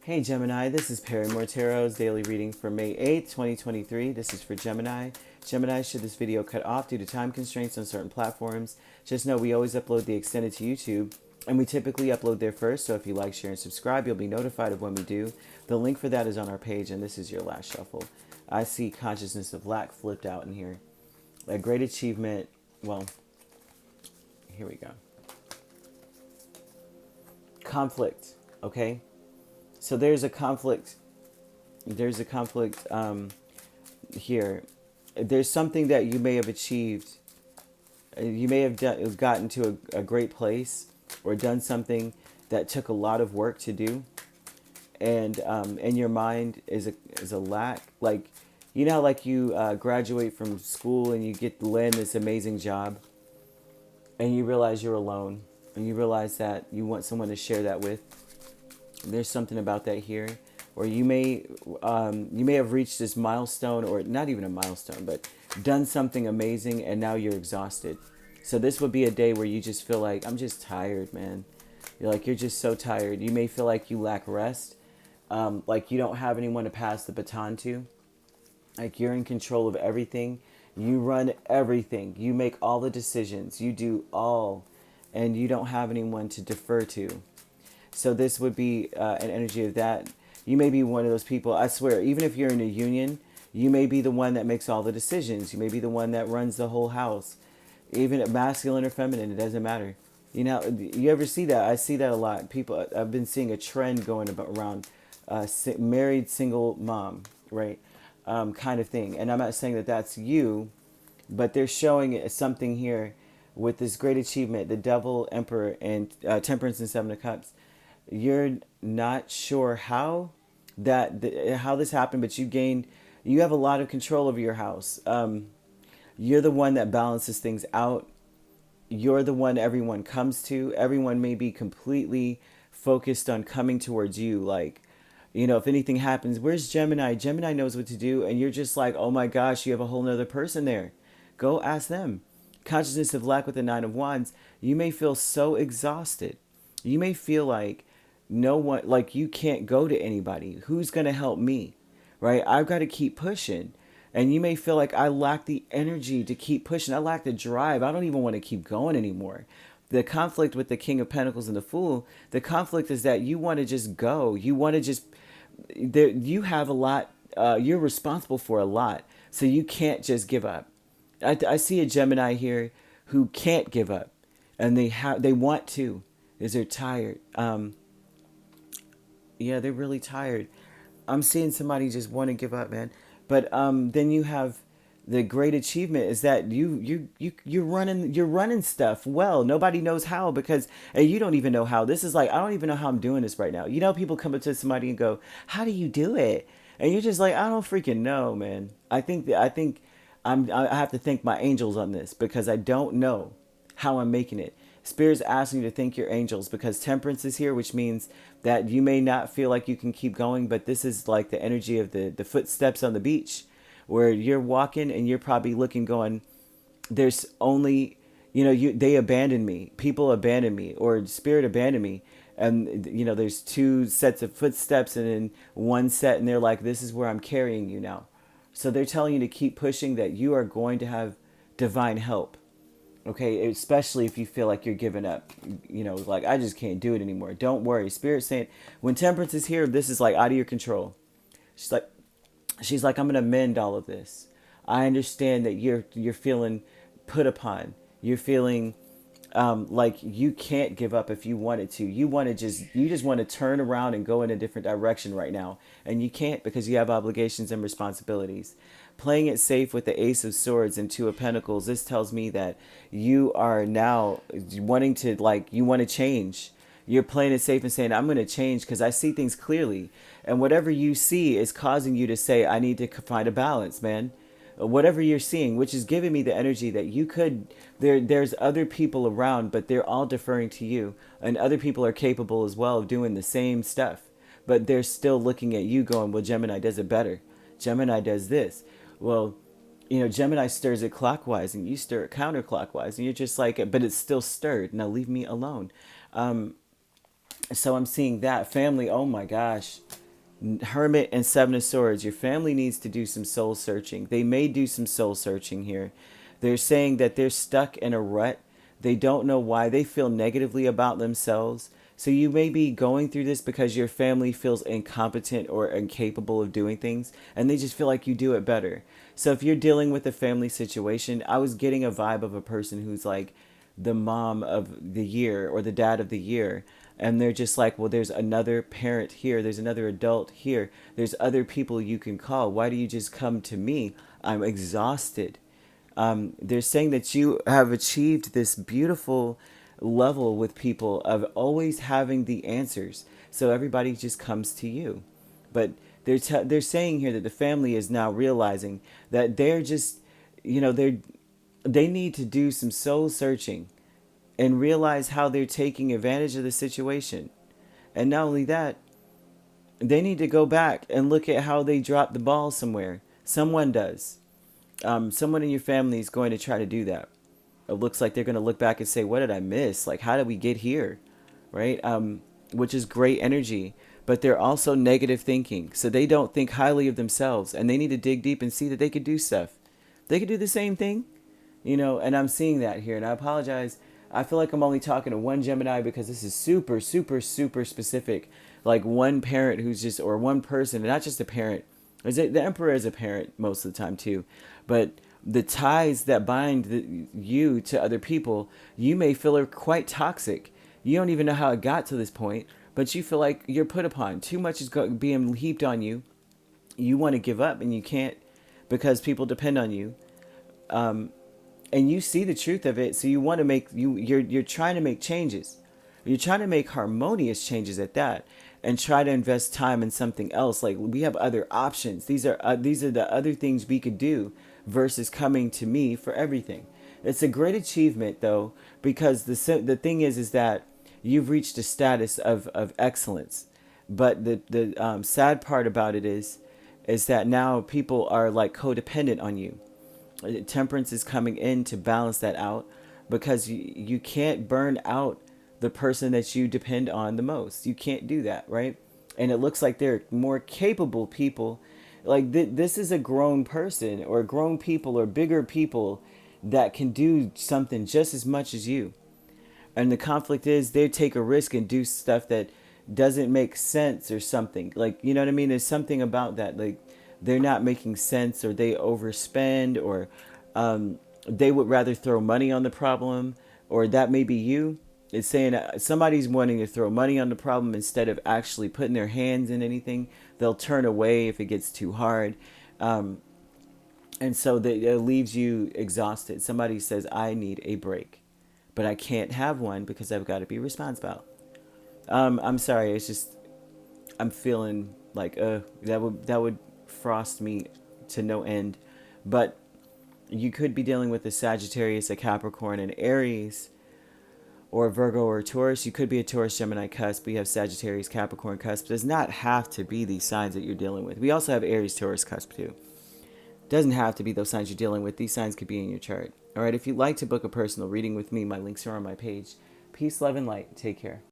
Hey Gemini, this is Perrymore Tarot's daily reading for May 8th, 2023. This is for Gemini. Gemini, should this video cut off due to time constraints on certain platforms, just know we always upload the extended to YouTube, and we typically upload there first, so if you like, share, and subscribe, you'll be notified of when we do. The link for that is on our page, and this is your last shuffle. I see consciousness of lack flipped out in here. A great achievement, well, here we go. Conflict, okay? So there's a conflict. There's a conflict here. There's something that you may have achieved. You may have gotten to a great place or done something that took a lot of work to do. And in your mind is a lack. Like, you know how like you graduate from school and you get to land this amazing job and you realize you're alone and you realize that you want someone to share that with. There's something about that here, or you may have reached this milestone, or not even a milestone, but done something amazing, and now you're exhausted. So this would be a day where you just feel like, I'm just tired, man. You're just so tired. You may feel like you lack rest, like you don't have anyone to pass the baton to. Like you're in control of everything. You run everything. You make all the decisions. You do all, and you don't have anyone to defer to. So this would be an energy of that. You may be one of those people, I swear, even if you're in a union, you may be the one that makes all the decisions. You may be the one that runs the whole house. Even masculine or feminine, it doesn't matter. You know, you ever see that? I see that a lot. People, I've been seeing a trend going around married single mom, right? Kind of thing. And I'm not saying that that's you, but they're showing something here with this great achievement, the Devil, Emperor, and Temperance and Seven of Cups. You're not sure how how this happened, but you have a lot of control over your house. You're the one that balances things out. You're the one everyone comes to. Everyone may be completely focused on coming towards you. Like, you know, if anything happens, where's Gemini? Gemini knows what to do. And you're just like, oh my gosh, you have a whole nother person there. Go ask them. Consciousness of lack with the Nine of Wands. You may feel so exhausted. You may feel like no one, like you can't go to anybody. Who's going to help me? Right? I've got to keep pushing. And you may feel like I lack the energy to keep pushing. I lack the drive. I don't even want to keep going anymore. The conflict with the King of Pentacles and the Fool, the conflict is that you want to just go. You want to just, you have a lot, you're responsible for a lot. So you can't just give up. I see a Gemini here who can't give up. And they want to, because they're tired. Yeah, they're really tired. I'm seeing somebody just want to give up, man. But then you have the great achievement is that you're running stuff well. Nobody knows how, because and you don't even know how. This is like, I don't even know how I'm doing this right now. You know, people come up to somebody and go, "How do you do it?" And you're just like, "I don't freaking know, man." I think I have to thank my angels on this, because I don't know how I'm making it. Spirit's asking you to thank your angels, because Temperance is here, which means that you may not feel like you can keep going, but this is like the energy of the footsteps on the beach, where you're walking and you're probably looking going, there's only, you know, they abandoned me. People abandoned me, or Spirit abandoned me. And, you know, there's two sets of footsteps and then one set, and they're like, this is where I'm carrying you now. So they're telling you to keep pushing, that you are going to have divine help. Okay, especially if you feel like you're giving up, you know, like, I just can't do it anymore. Don't worry. Spirit's saying, when Temperance is here, this is like out of your control. She's like, I'm going to mend all of this. I understand that you're feeling put upon. You're feeling like you can't give up if you wanted to. You just want to turn around and go in a different direction right now. And you can't, because you have obligations and responsibilities. Playing it safe with the Ace of Swords and Two of Pentacles, this tells me that you are now wanting to, like, you want to change. You're playing it safe and saying, I'm going to change because I see things clearly. And whatever you see is causing you to say, I need to find a balance, man. Whatever you're seeing, which is giving me the energy that you could, there's other people around, but they're all deferring to you. And other people are capable as well of doing the same stuff. But they're still looking at you going, well, Gemini does it better. Gemini does this. Well, you know, Gemini stirs it clockwise and you stir it counterclockwise. And you're just like, but it's still stirred. Now leave me alone. So I'm seeing that. Family, oh my gosh. Hermit and Seven of Swords. Your family needs to do some soul searching. They may do some soul searching here. They're saying that they're stuck in a rut. They don't know why. They feel negatively about themselves. So you may be going through this because your family feels incompetent or incapable of doing things, and they just feel like you do it better. So if you're dealing with a family situation, I was getting a vibe of a person who's like the mom of the year or the dad of the year, and they're just like, well, there's another parent here, there's another adult here, there's other people you can call. Why do you just come to me? I'm exhausted. They're saying that you have achieved this beautiful level with people of always having the answers, so everybody just comes to you. But they're saying here that the family is now realizing that they're just, they need to do some soul searching and realize how they're taking advantage of the situation. And not only that, they need to go back and look at how they dropped the ball somewhere. Someone does. Someone in your family is going to try to do that. It looks like they're going to look back and say, what did I miss? Like, how did we get here? Right? Which is great energy. But they're also negative thinking. So they don't think highly of themselves. And they need to dig deep and see that they could do stuff. They could do the same thing. And I'm seeing that here. And I apologize. I feel like I'm only talking to one Gemini because this is super, super, super specific. Like one parent who's just, or one person, and not just a parent. The Emperor is a parent most of the time too. But the ties that bind you to other people, you may feel are quite toxic. You don't even know how it got to this point, but you feel like you're put upon. Too much is being heaped on you. You want to give up and you can't because people depend on you. And you see the truth of it, so you want to you're trying to make changes. You're trying to make harmonious changes at that, and try to invest time in something else. Like, we have other options. These are the other things we could do versus coming to me for everything. It's a great achievement though, because the thing is that you've reached a status of excellence. But the sad part about it is that now people are like codependent on you. Temperance is coming in to balance that out, because you can't burn out the person that you depend on the most. You can't do that, right? And it looks like they're more capable people. Like this is a grown person, or grown people, or bigger people that can do something just as much as you. And the conflict is they take a risk and do stuff that doesn't make sense or something. Like, you know what I mean? There's something about that. Like, they're not making sense, or they overspend, or they would rather throw money on the problem, or that may be you. It's saying somebody's wanting to throw money on the problem instead of actually putting their hands in anything. They'll turn away if it gets too hard. And so it leaves you exhausted. Somebody says, I need a break, but I can't have one because I've got to be responsible. I'm sorry. It's just, I'm feeling like, that would frost me to no end. But you could be dealing with a Sagittarius, a Capricorn, an Aries, or Virgo or Taurus. You could be a Taurus Gemini cusp. We have Sagittarius Capricorn cusp. It does not have to be these signs that you're dealing with. We also have Aries Taurus cusp too. It doesn't have to be those signs you're dealing with. These signs could be in your chart. All right, if you'd like to book a personal reading with me, my links are on my page. Peace, love, and light. Take care.